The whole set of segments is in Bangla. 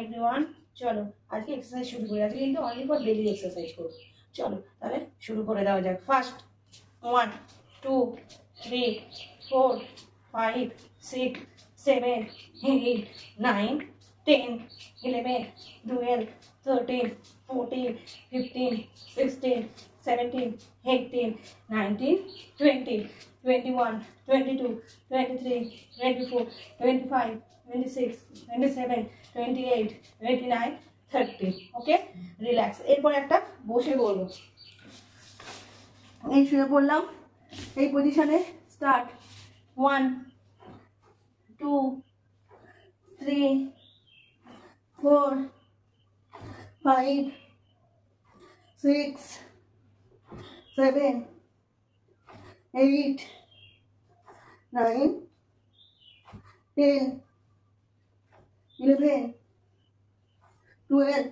এভরিওয়ান, চলো আজকে এক্সারসাইজ শুরু করি। আজকে কিন্তু অনলি ফর বেলি এক্সারসাইজ করবো। চলো তাহলে শুরু করে দেওয়া যাক। ফার্স্ট 1 2 3 4 5 6 7 8 9 10 11 12 13 14 15 16 17 18 19 20 21 22 23 24 25 26 27 28 29 30। ওকে, রিল্যাক্স। এরপর একটা বসে করবো। এই শুয়ে পড়লাম, এই পজিশনে। স্টার্ট 1 2 3 4 5 6 7 8 9 10 11 12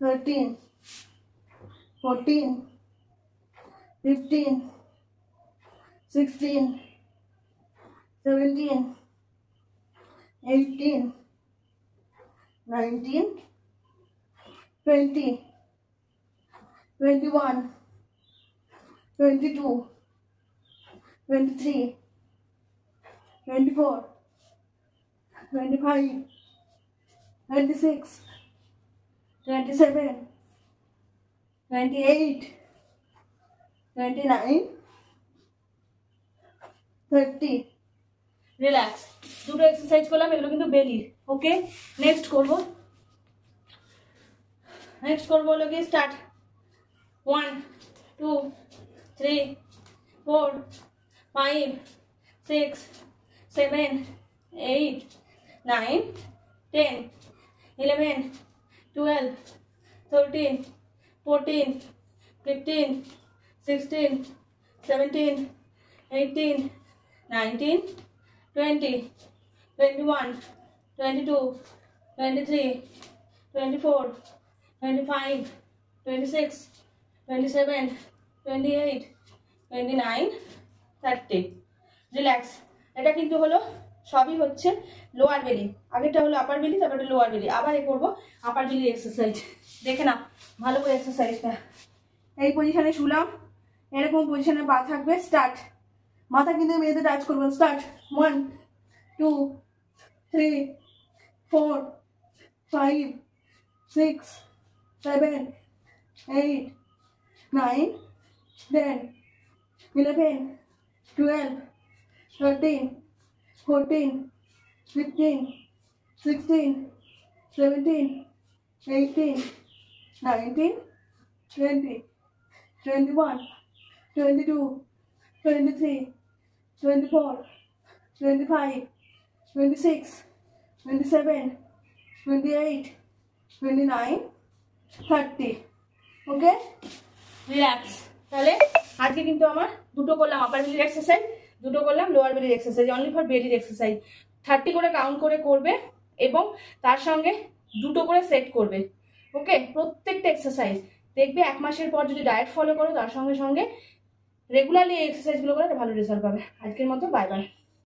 13 14 15 16 17 18 19 20 21 22 23 24 25 26 27 28 29 30। রিল্যাক্স। দুটো এক্সারসাইজ করলাম, এগুলো কিন্তু বেলির। ওকে, নেক্সট করবো হলো কি স্টার্ট 1 2 3 4 5 6 7 8 9 10 11 12 13 14 15 16 17 18 19 20 21 22 23 24 25 26 27 28 29 30। রিল্যাক্স। এটা কিন্তু হলো, সবই হচ্ছে লোয়ার বেলি। আগেরটা হলো আপার বেলি, তারপরে লোয়ার বেলি। আবার এ করবো আপার বেলি এক্সারসাইজ। দেখে না ভালো করে এক্সারসাইজটা। এই পজিশনে শুলাম, এরকম পজিশনে পা থাকবে। স্টার্ট। মাথা কিন্তু মেয়েদের টাচ করবো। স্টার্ট 1 2 3 4 5 6 7 8 9 10 11 12 13 14 15 16 17 18 19 20 21 22 23 24 25 26 27 28 29 30। ওকে, রিল্যাক্স। তাহলে আজকে কিন্তু আমার দুটো করলাম আপার বেলির এক্সারসাইজ, দুটো করলাম লোয়ার বেলির এক্সারসাইজ। অনলি ফর বেলির এক্সারসাইজ 30 করে কাউন্ট করে করবে এবং তার সঙ্গে দুটো করে সেট করবে। ওকে, প্রত্যেকটা এক্সারসাইজ দেখবে 1 মাসের পর যদি ডায়েট ফলো করো, তার সঙ্গে সঙ্গে রেগুলারলি এই এক্সারসাইজগুলো করে ভালো রেজাল্ট পাবে। আজকের মতো বাই বাই।